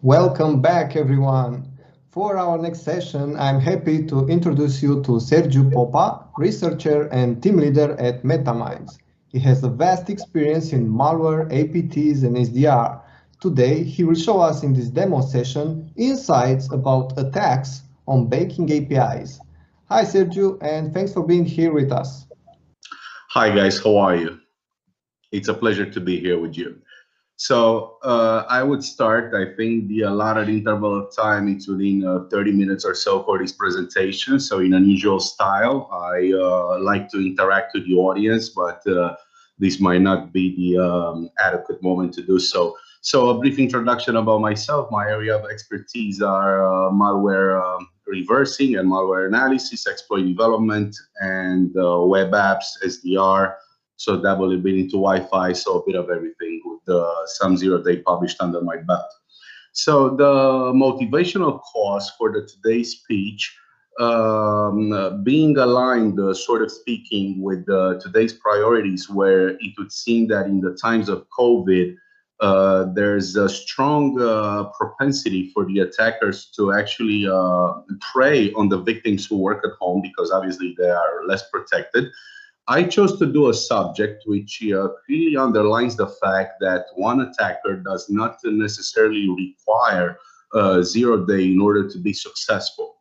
Welcome back, everyone. For our next session, I'm happy to introduce you to Sergiu Popa, researcher and team leader at MetaMinds. He has a vast experience in malware, APTs, and SDR. Today, he will show us in this demo session insights about attacks on banking APIs. Hi, Sergiu, and thanks for being here with us. Hi, guys. How are you? It's a pleasure to be here with you. So I would start, I think the allotted interval of time is within 30 minutes or so for this presentation. So in unusual style, I like to interact with the audience, but this might not be the adequate moment to do so. So a brief introduction about myself. My area of expertise are malware reversing and malware analysis, exploit development, and web apps, SDR. So dabble a bit into Wi-Fi, so a bit of everything with some zero-day published under my belt. So the motivational cause for today's speech, being aligned, sort of speaking, with today's priorities, where it would seem that in the times of COVID, there's a strong propensity for the attackers to actually prey on the victims who work at home, because obviously they are less protected. I chose to do a subject which clearly underlines the fact that one attacker does not necessarily require zero-day in order to be successful.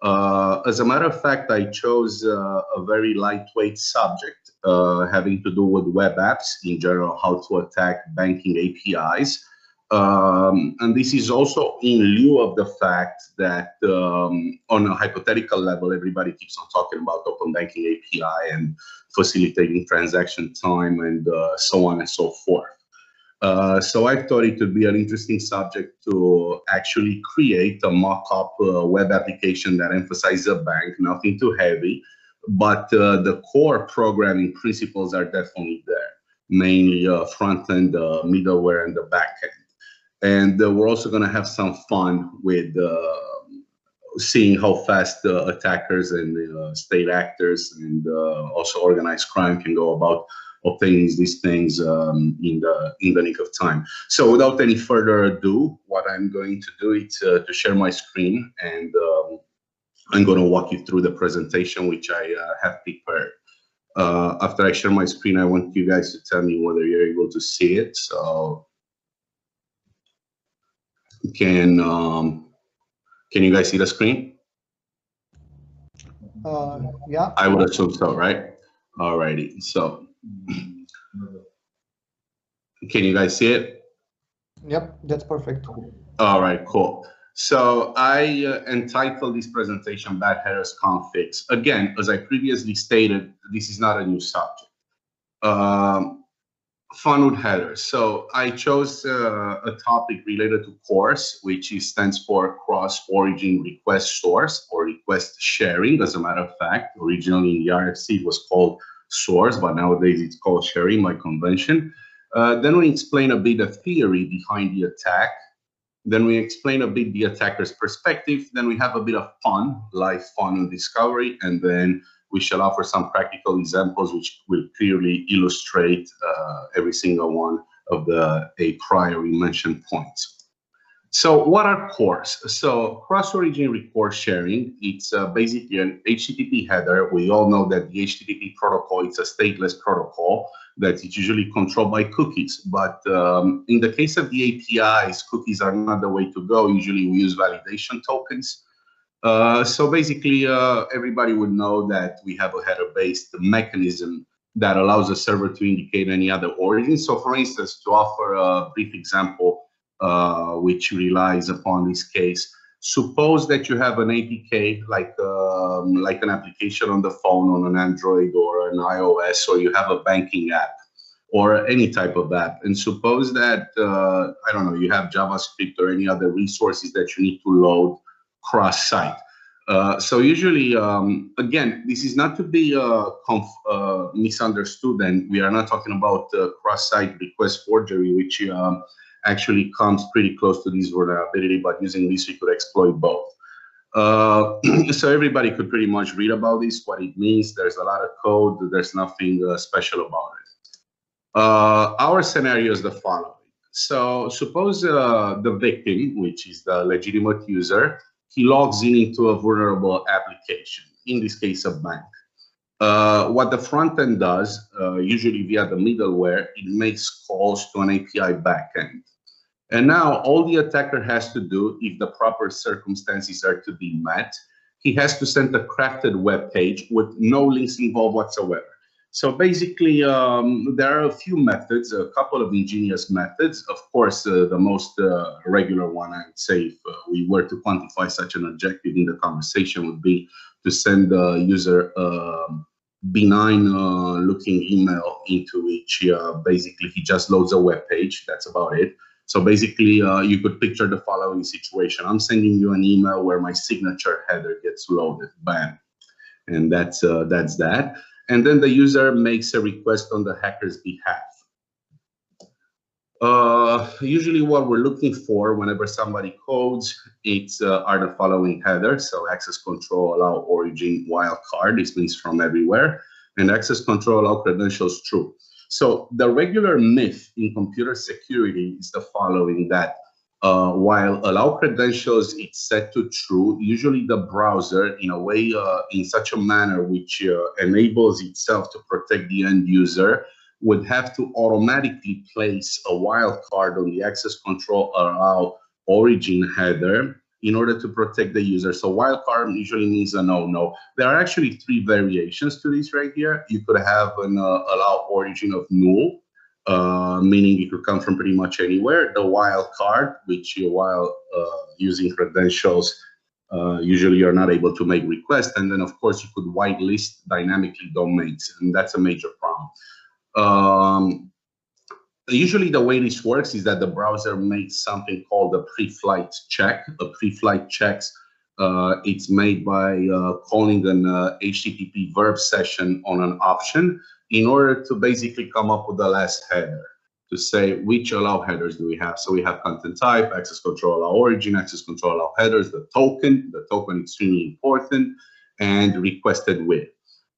As a matter of fact, I chose a very lightweight subject having to do with web apps in general, how to attack banking APIs. And this is also in lieu of the fact that on a hypothetical level, everybody keeps on talking about open banking API and facilitating transaction time and so on and so forth. So I thought it would be an interesting subject to actually create a mock-up web application that emphasizes a bank, nothing too heavy, but the core programming principles are definitely there, mainly front-end, middleware, and the back-end. And we're also going to have some fun with seeing how fast attackers and state actors and also organized crime can go about obtaining these things in the nick of time. So without any further ado, what I'm going to do is to share my screen, and I'm going to walk you through the presentation which I have prepared. After I share my screen, I want you guys to tell me whether you're able to see it. So can you guys see the screen? Yeah. I would assume so, right? Alrighty. So can you guys see it? Yep, that's perfect. All right, cool. So I entitled this presentation Bad Headers Configs. Again, as I previously stated, this is not a new subject. Fun with headers. So I chose a topic related to CORS, which stands for Cross-Origin Request Source, or request sharing. As a matter of fact, originally in the RFC it was called source, but nowadays it's called sharing by convention. Then we explain a bit the theory behind the attack. Then we explain a bit the attacker's perspective. Then we have a bit of fun, live fun and discovery, and then we shall offer some practical examples which will clearly illustrate every single one of the a priori mentioned points. So what are CORS? So cross-origin request sharing, it's basically an HTTP header. We all know that the HTTP protocol, it's a stateless protocol that is usually controlled by cookies. But in the case of the APIs, cookies are not the way to go. Usually we use validation tokens. So basically, everybody would know that we have a header-based mechanism that allows a server to indicate any other origin. So for instance, to offer a brief example, which relies upon this case, suppose that you have an APK, like an application on the phone, on an Android or an iOS, or you have a banking app or any type of app. And suppose that, I don't know, you have JavaScript or any other resources that you need to load cross-site. So usually, again, this is not to be misunderstood, and we are not talking about cross-site request forgery, which actually comes pretty close to this vulnerability, but using this, we could exploit both. So everybody could pretty much read about this, what it means. There's a lot of code. There's nothing special about it. Our scenario is the following. So suppose the victim, which is the legitimate user, he logs in into a vulnerable application, in this case, a bank. What the front end does, usually via the middleware, it makes calls to an API backend. And now all the attacker has to do, if the proper circumstances are to be met, he has to send a crafted web page with no links involved whatsoever. So basically, there are a few methods, a couple of ingenious methods. Of course, the most regular one, I would say, if we were to quantify such an objective in the conversation, would be to send the user benign looking email into which basically he just loads a web page. That's about it. So basically, you could picture the following situation. I'm sending you an email where my signature header gets loaded, bam. And that's that. And then the user makes a request on the hacker's behalf. Usually what we're looking for whenever somebody codes, it's are the following headers. So access control, allow origin, wildcard, this means from everywhere, and access control, allow credentials, true. So the regular myth in computer security is the following, that while allow credentials it's set to true, usually the browser, in a way, in such a manner which enables itself to protect the end user, would have to automatically place a wildcard on the access control allow origin header in order to protect the user. So wildcard usually means a no-no. There are actually three variations to this right here. You could have an allow origin of null, meaning it could come from pretty much anywhere. The wildcard, which while using credentials, usually you're not able to make requests. And then of course you could whitelist dynamically domains, and that's a major problem. Usually the way this works is that the browser makes something called a pre-flight check. A pre-flight checks, it's made by calling an HTTP verb session on an option in order to basically come up with the last header, to say which allow headers do we have. So we have content type, access control allow origin, access control allow headers, the token extremely important, and requested with.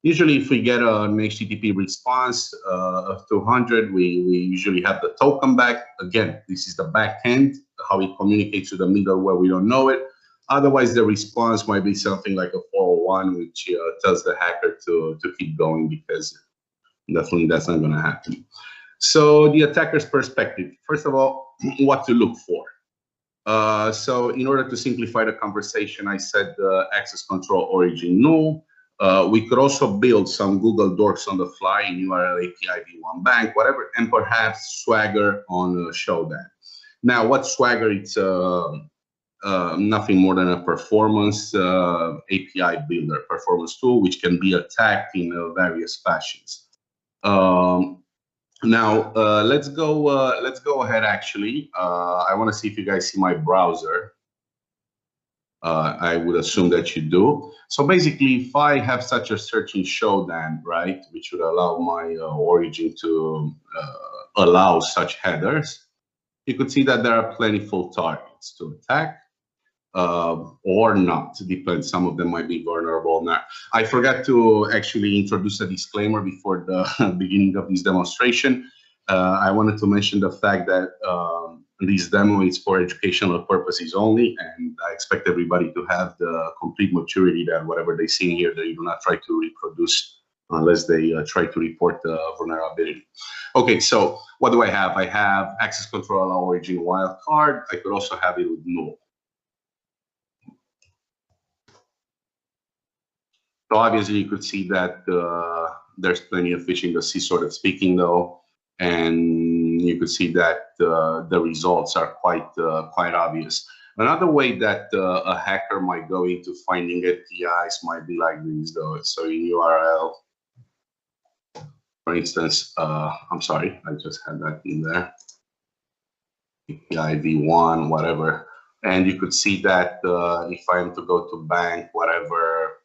Usually, if we get an HTTP response of 200, we usually have the token back. Again, this is the back end, how it communicates to the middleware, we don't know it. Otherwise, the response might be something like a 401, which tells the hacker to keep going, because definitely that's not going to happen. So the attacker's perspective, first of all, what to look for. So in order to simplify the conversation, I said access control origin null. We could also build some Google Docs on the fly in URL API v1 bank, whatever, and perhaps Swagger on show that. Now, what's Swagger? It's nothing more than a performance API builder, performance tool, which can be attacked in various fashions. Now, let's go ahead. Actually, I want to see if you guys see my browser. I would assume that you do. So basically, if I have such a search in Shodan, right, which would allow my origin to allow such headers, you could see that there are plentiful targets to attack or not. It depends. Some of them might be vulnerable. Now, I forgot to actually introduce a disclaimer before the beginning of this demonstration. I wanted to mention the fact that this demo is for educational purposes only, and I expect everybody to have the complete maturity that whatever they see in here, they do not try to reproduce unless they try to report the vulnerability. Okay, so what do I have? I have access control allow origin wildcard. I could also have it with null. So obviously you could see that there's plenty of fish in the sea, sort of speaking, though. And you could see that the results are quite obvious. Another way that a hacker might go into finding APIs might be like this, though. So in URL, for instance, I'm sorry, I just had that in there. API v1, whatever. And you could see that if I am to go to bank, whatever,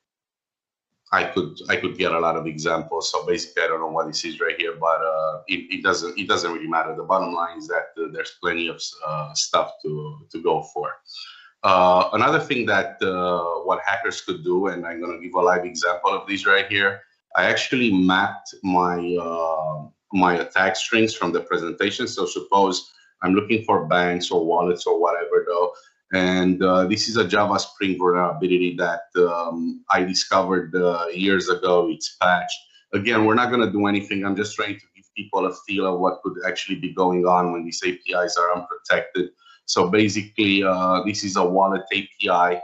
I could get a lot of examples. So basically, I don't know what this is right here, but it doesn't really matter. The bottom line is that there's plenty of stuff to go for. Another thing that what hackers could do, and I'm going to give a live example of this right here. I actually mapped my my attack strings from the presentation. So suppose I'm looking for banks or wallets or whatever though. And this is a Java Spring vulnerability that I discovered years ago. It's patched. Again, we're not going to do anything. I'm just trying to give people a feel of what could actually be going on when these APIs are unprotected. So basically, this is a wallet API,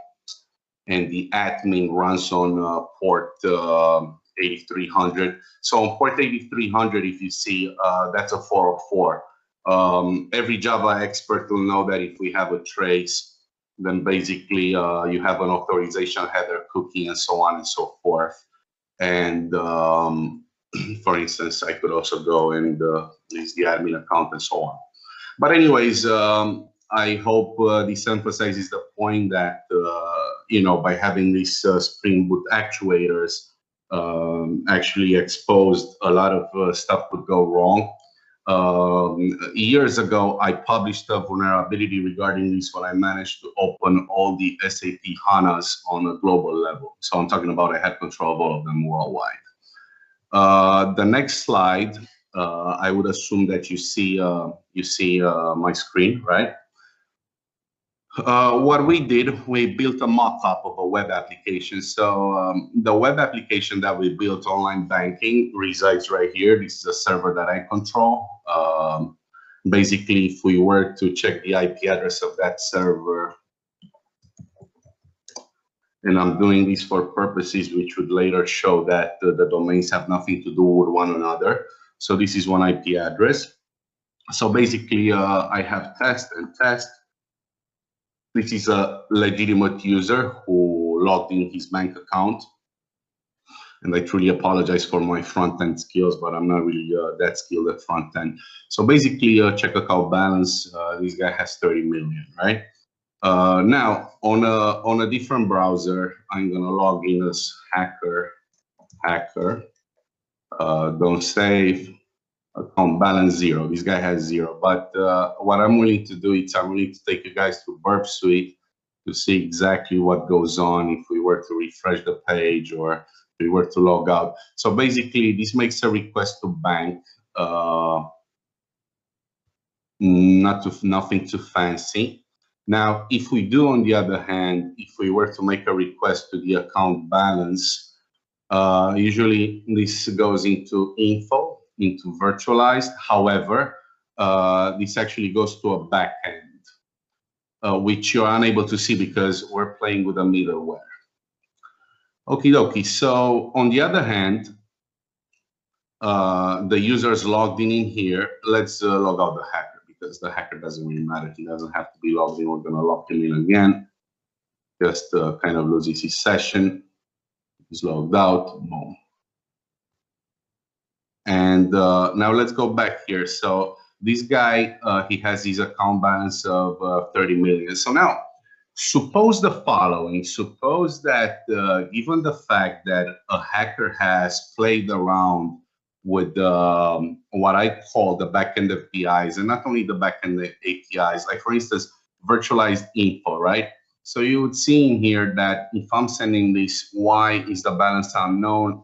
and the admin runs on port 8300. So on port 8300, if you see, that's a 404. Every Java expert will know that if we have a trace, then basically you have an authorization header cookie and so on and so forth. And for instance, I could also go and list the admin account and so on. But anyways, I hope this emphasizes the point that, you know, by having these Spring Boot actuators actually exposed, a lot of stuff could go wrong. Years ago, I published a vulnerability regarding this when I managed to open all the SAP HANAs on a global level. So I'm talking about I had control of all of them worldwide. The next slide, I would assume that you see my screen, right? What we did, we built a mock-up of a web application. So the web application that we built, online banking, resides right here. This is a server that I control. Basically, if we were to check the IP address of that server, and I'm doing this for purposes which would later show that the domains have nothing to do with one another. So this is one IP address. So basically, I have test and test. This is a legitimate user who logged in his bank account. And I truly apologize for my front-end skills, but I'm not really that skilled at front-end. So basically, check account balance. This guy has 30 million, right? Now, on a different browser, I'm going to log in as hacker, don't save, account balance 0. This guy has 0. But what I'm willing to do is I'm willing to take you guys to Burp Suite to see exactly what goes on if we were to refresh the page or if we were to log out. So basically, this makes a request to bank, nothing too fancy. Now, if we do, on the other hand, if we were to make a request to the account balance, usually this goes into info, into virtualized. However, this actually goes to a backend, which you're unable to see because we're playing with a middleware. Okie dokie. So on the other hand, the user is logged in here. Let's log out the hacker, because the hacker doesn't really matter. He doesn't have to be logged in. We're going to log him in again. Just kind of loses his session. He's logged out. Boom. And now let's go back here. So this guy, he has his account balance of 30 million. So now, suppose the following. Suppose that given the fact that a hacker has played around with what I call the backend APIs, and not only the backend APIs, like for instance, virtualized info, right? So you would see in here that if I'm sending this, why is the balance unknown?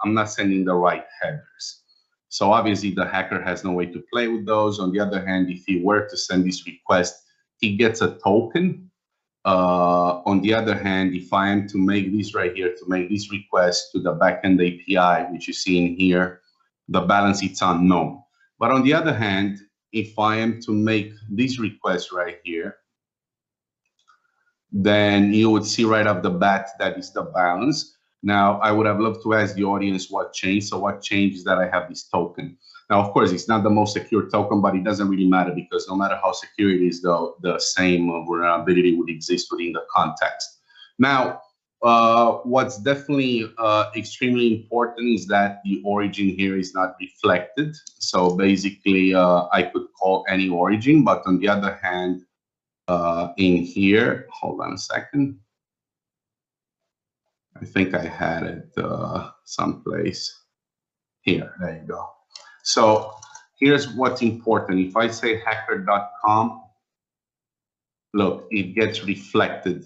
I'm not sending the right headers. So obviously the hacker has no way to play with those. On the other hand, if he were to send this request, he gets a token. On the other hand, if I am to make this right here, to make this request to the backend API, which you see in here, the balance, it's unknown. But on the other hand, if I am to make this request right here, then you would see right off the bat that is the balance. Now, I would have loved to ask the audience what changed. So what changed is that I have this token. Now, of course, it's not the most secure token, but it doesn't really matter because no matter how secure it is, though, the same vulnerability would exist within the context. Now, what's definitely extremely important is that the origin here is not reflected. So basically, I could call any origin, but on the other hand, in here, hold on a second. I think I had it someplace here. There you go. So here's what's important. If I say hacker.com, look, it gets reflected.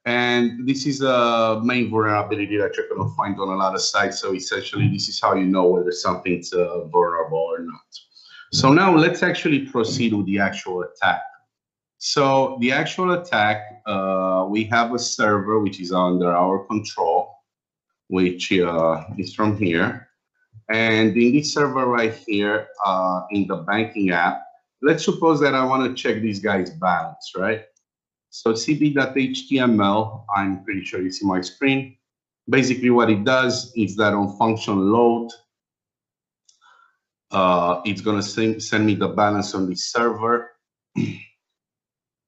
And this is a main vulnerability that you're going to find on a lot of sites. So essentially, this is how you know whether something's vulnerable or not. So now let's actually proceed with the actual attack. So the actual attack, we have a server which is under our control, which is from here. And in this server right here, in the banking app, let's suppose that I want to check this guy's balance, right? So cb.html, I'm pretty sure you see my screen. Basically what it does is that on function load, it's going to send me the balance on the server.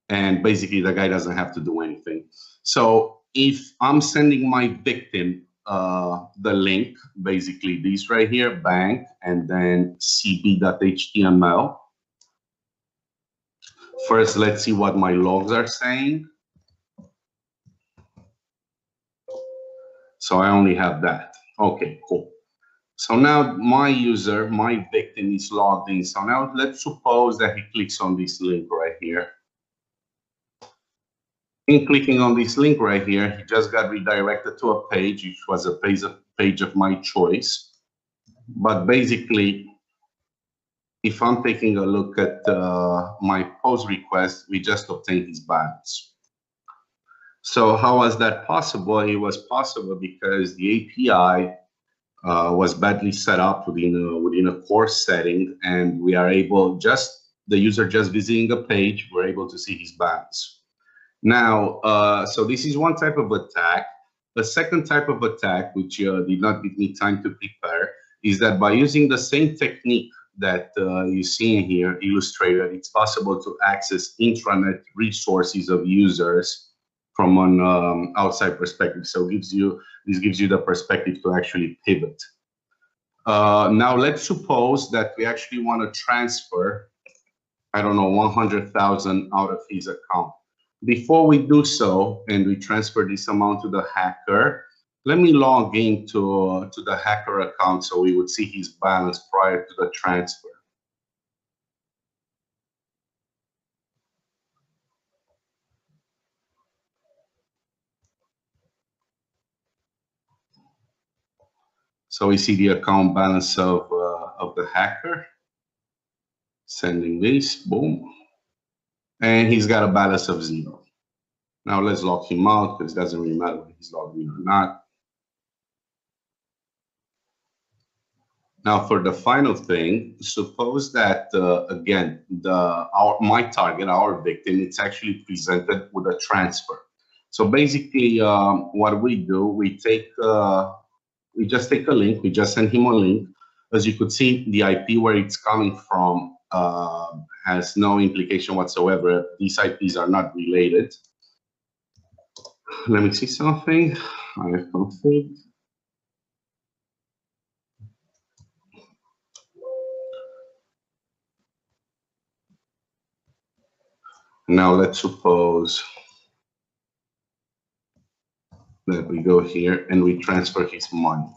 And basically the guy doesn't have to do anything. So if I'm sending my victim the link, basically this right here, bank, and then cb.html. First, let's see what my logs are saying. So I only have that. Okay, cool. So now my user, my victim is logged in. So now let's suppose that he clicks on this link right here. In clicking on this link right here, he just got redirected to a page, which was a page of my choice. But basically, if I'm taking a look at my post request, we just obtained his balance. So how was that possible? It was possible because the API was badly set up within a course setting, and we are able, the user just visiting a page, we're able to see his balance. Now, so this is one type of attack. The second type of attack, which did not give me time to prepare, is that by using the same technique that you see in here illustrated, it's possible to access intranet resources of users from an outside perspective. So this gives you the perspective to actually pivot. Now let's suppose that we actually want to transfer, I don't know, 100,000 out of his account. Before we do so, and we transfer this amount to the hacker, let me log into the hacker account so we would see his balance prior to the transfer. So we see the account balance of the hacker. Sending this, boom. And he's got a balance of 0. Now let's log him out because it doesn't really matter whether he's logged in or not. Now for the final thing, suppose that again, my target, our victim, it's actually presented with a transfer. So basically, what we do, we just take a link, we just send him a link. As you could see, the IP where it's coming from has no implication whatsoever. These IPs are not related. Let me see something. I have config. Now let's suppose that we go here and we transfer his money.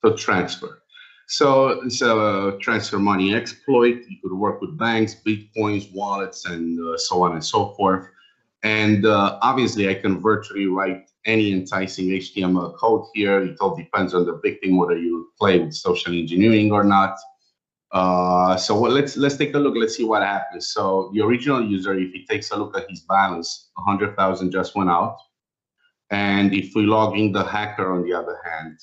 So transfer. So it's a transfer money exploit. You could work with banks, Bitcoins, wallets, and so on and so forth. And obviously, I can virtually write any enticing HTML code here. It all depends on the victim, whether you play with social engineering or not. So let's take a look. Let's see what happens. So the original user, if he takes a look at his balance, 100,000 just went out. And if we log in the hacker, on the other hand,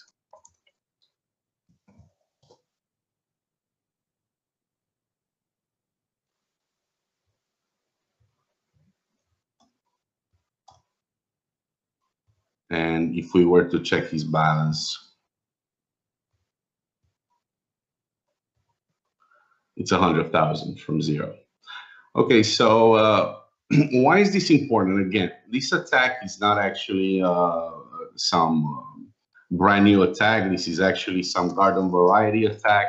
and if we were to check his balance, it's 100,000 from 0. Okay, so why is this important? Again, this attack is not actually some brand new attack. This is actually some garden variety attack,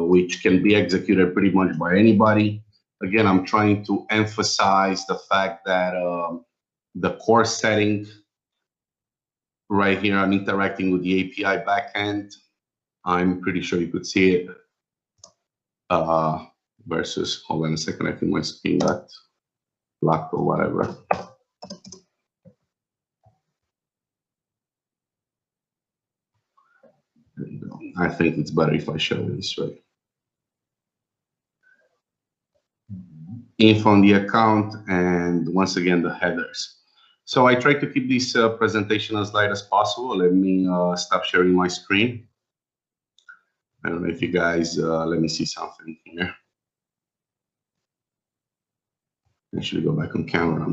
which can be executed pretty much by anybody. Again, I'm trying to emphasize the fact that the core setting right here, I'm interacting with the API backend. I'm pretty sure you could see it. Versus, hold on a second, I think my screen got locked or whatever. There you go. I think it's better if I show this, right? Info on the account, and once again, the headers. So I try to keep this presentation as light as possible. Let me stop sharing my screen. I don't know if you guys, let me see something here. Actually go back on camera.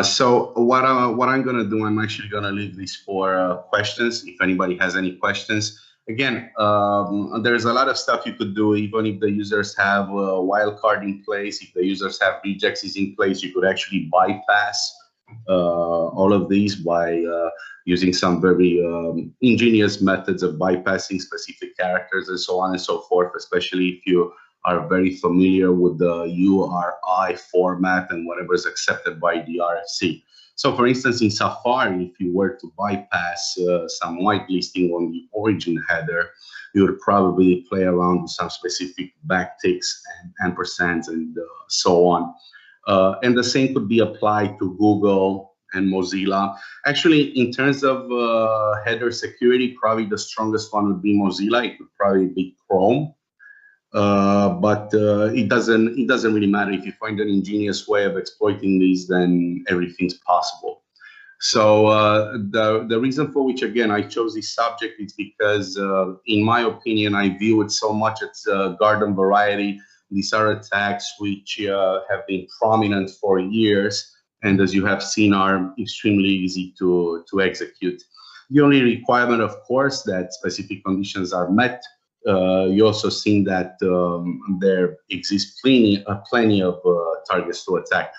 So what I'm gonna do, I'm actually gonna leave these for questions. If anybody has any questions, again, there's a lot of stuff you could do. Even if the users have a wildcard in place, if the users have rejects in place, you could actually bypass all of these by using some very ingenious methods of bypassing specific characters and so on and so forth, especially if you are very familiar with the URI format and whatever is accepted by the RFC. So for instance, in Safari, if you were to bypass some whitelisting on the origin header, you would probably play around with some specific backticks and ampersands and so on. And the same could be applied to Google and Mozilla. Actually, in terms of header security, probably the strongest one would be Mozilla. It would probably be Chrome. But it doesn't really matter. If you find an ingenious way of exploiting these, then everything's possible. So the reason for which, again, I chose this subject is because, in my opinion, I view it so much as garden variety. These are attacks which have been prominent for years, and as you have seen, are extremely easy to execute. The only requirement, of course, that specific conditions are met. You also seen that there exists plenty of targets to attack.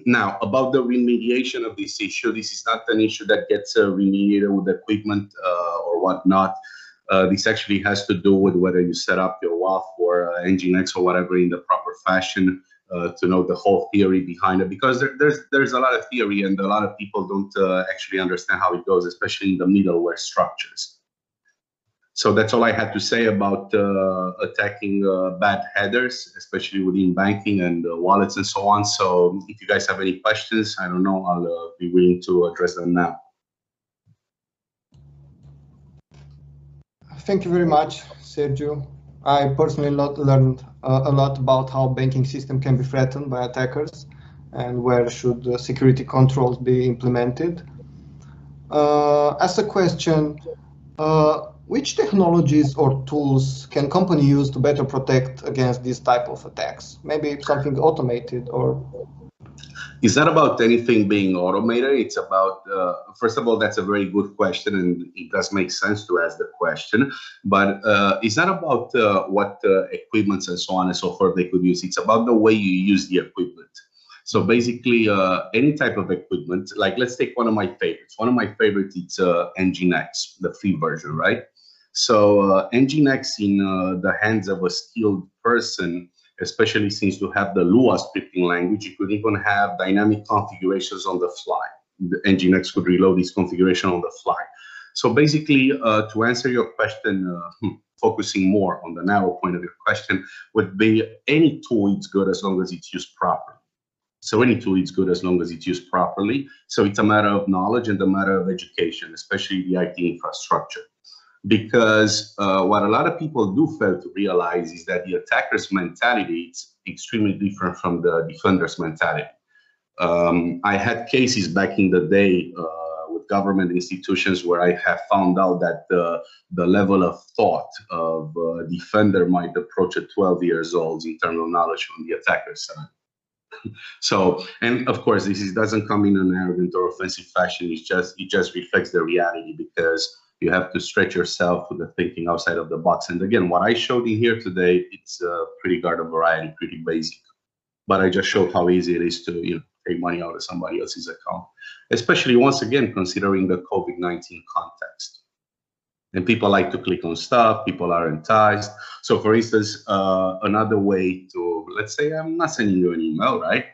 Now, about the remediation of this issue, this is not an issue that gets remediated with equipment or whatnot. This actually has to do with whether you set up your WAF or Nginx or whatever in the proper fashion to know the whole theory behind it, because there's a lot of theory and a lot of people don't actually understand how it goes, especially in the middleware structures. So that's all I had to say about attacking bad headers, especially within banking and wallets and so on. So if you guys have any questions, I don't know, I'll be willing to address them now. Thank you very much, Sergiu. I personally learned a lot about how banking system can be threatened by attackers and where should security controls be implemented. As a question, which technologies or tools can company use to better protect against this type of attacks? Maybe something automated or... It's not about anything being automated. It's about, first of all, that's a very good question, and it does make sense to ask the question. But it's not about what equipments and so on and so forth they could use. It's about the way you use the equipment. So basically, any type of equipment, like let's take one of my favorites. One of my favorites is Nginx, the free version, right? So Nginx in the hands of a skilled person, especially since you have the Lua scripting language, you could even have dynamic configurations on the fly. The Nginx could reload this configuration on the fly. So basically, to answer your question, focusing more on the narrow point of your question, would be any tool is good as long as it's used properly. So any tool is good as long as it's used properly. So it's a matter of knowledge and a matter of education, especially the IT infrastructure. Because what a lot of people do fail to realize is that the attacker's mentality is extremely different from the defender's mentality. I had cases back in the day with government institutions where I have found out that the level of thought of a defender might approach at 12 years old in terms of knowledge from the attacker's side. So, and of course, this doesn't come in an arrogant or offensive fashion. It just reflects the reality, because you have to stretch yourself with the thinking outside of the box. And again, what I showed in here today, it's pretty garden variety, pretty basic. But I just showed how easy it is to take money out of somebody else's account, especially once again considering the COVID-19 context. And people like to click on stuff, people are enticed. So for instance, another way to, let's say I'm not sending you an email, right?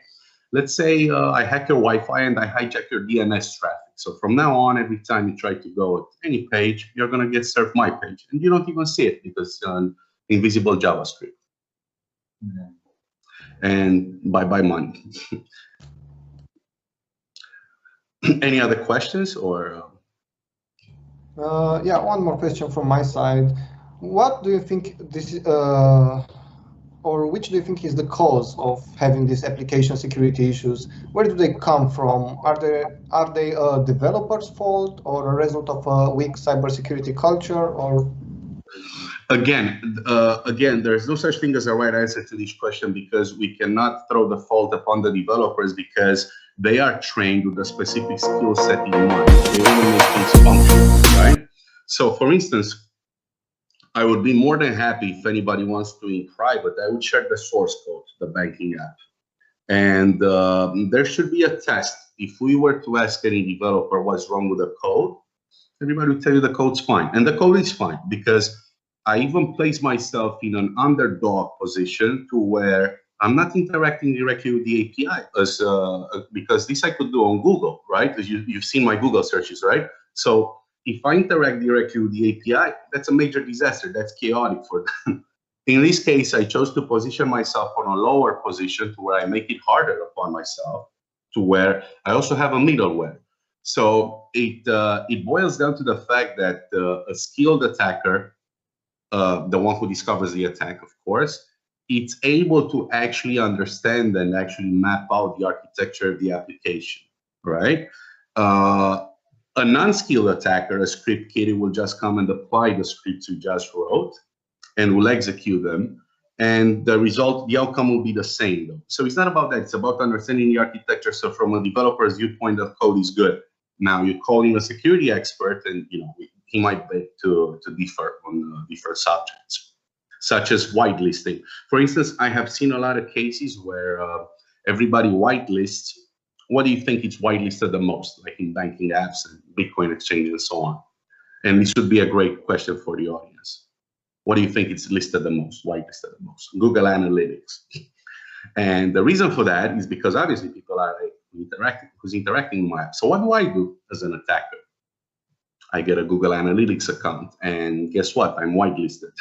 Let's say I hack your Wi-Fi and I hijack your DNS traffic. So from now on, every time you try to go at any page, you're gonna get served my page. And you don't even see it because it's an invisible JavaScript. Mm-hmm. And bye-bye money. Any other questions or? Yeah, one more question from my side. What do you think this, or which do you think is the cause of having these application security issues? Where do they come from? Are they a developer's fault or a result of a weak cybersecurity culture? Or Again, there's no such thing as a right answer to this question because we cannot throw the fault upon the developers because they are trained with a specific skill set in mind. They want to make things function, right? So, for instance, I would be more than happy if anybody wants to in private, I would share the source code, the banking app. And there should be a test. If we were to ask any developer what's wrong with the code, everybody will tell you the code's fine. And the code is fine because I even place myself in an underdog position to where I'm not interacting directly with the API because this I could do on Google, right? You've seen my Google searches, right? So if I interact directly with the API, that's a major disaster. That's chaotic for them. In this case, I chose to position myself on a lower position to where I make it harder upon myself, to where I also have a middleware. So it boils down to the fact that a skilled attacker, the one who discovers the attack, of course, it's able to actually understand and actually map out the architecture of the application, right? A non-skilled attacker, a script kiddie, will just come and apply the scripts you just wrote and will execute them. And the outcome will be the same though. So it's not about that, it's about understanding the architecture. So from a developer's viewpoint, the code is good. Now you're calling a security expert and he might beg to differ on different subjects, such as whitelisting. For instance, I have seen a lot of cases where everybody whitelists. What do you think is whitelisted the most, like in banking apps and Bitcoin exchange and so on? And this would be a great question for the audience. What do you think is listed the most, whitelisted the most? Google Analytics. And the reason for that is because obviously people are interacting with my app. So what do I do as an attacker? I get a Google Analytics account, and guess what? I'm whitelisted.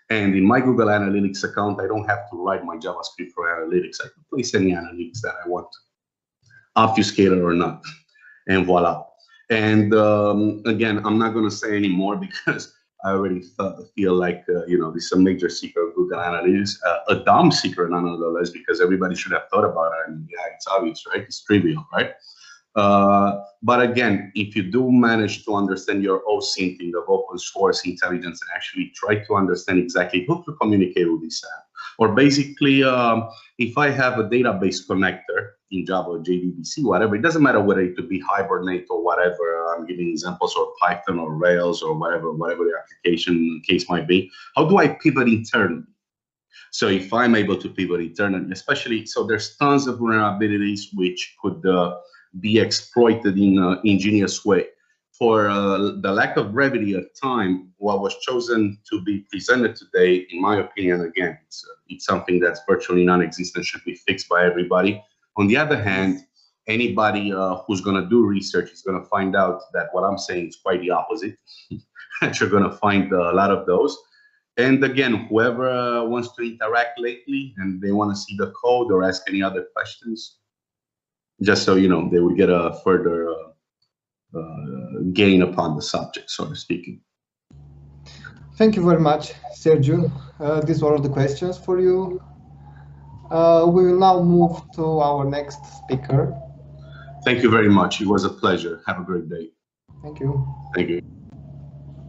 And in my Google Analytics account, I don't have to write my JavaScript for analytics. I can place any analytics that I want, obfuscated or not, and voila. And again, I'm not going to say any more because I already feel like, this is a major secret of Google Analytics, a dumb secret nonetheless, because everybody should have thought about it. And yeah, it's obvious, right? It's trivial, right? But again, if you do manage to understand your OSINTing of open source intelligence and actually try to understand exactly who to communicate with this app, or basically, if I have a database connector in Java, JDBC, whatever, it doesn't matter whether it could be Hibernate or whatever. I'm giving examples, or Python or Rails or whatever the application case might be. How do I pivot internally? So if I'm able to pivot internally, especially, so there's tons of vulnerabilities which could be exploited in an ingenious way. For the lack of brevity of time, what was chosen to be presented today, in my opinion, again, it's something that's virtually non-existent, should be fixed by everybody. On the other hand, anybody who's going to do research is going to find out that what I'm saying is quite the opposite. And you're going to find a lot of those. And again, whoever wants to interact lately and they want to see the code or ask any other questions, just so you know, they would get a further gain upon the subject, so to speak. Thank you very much, Sergiu. These were all the questions for you. We will now move to our next speaker. Thank you very much. It was a pleasure. Have a great day. Thank you. Thank you.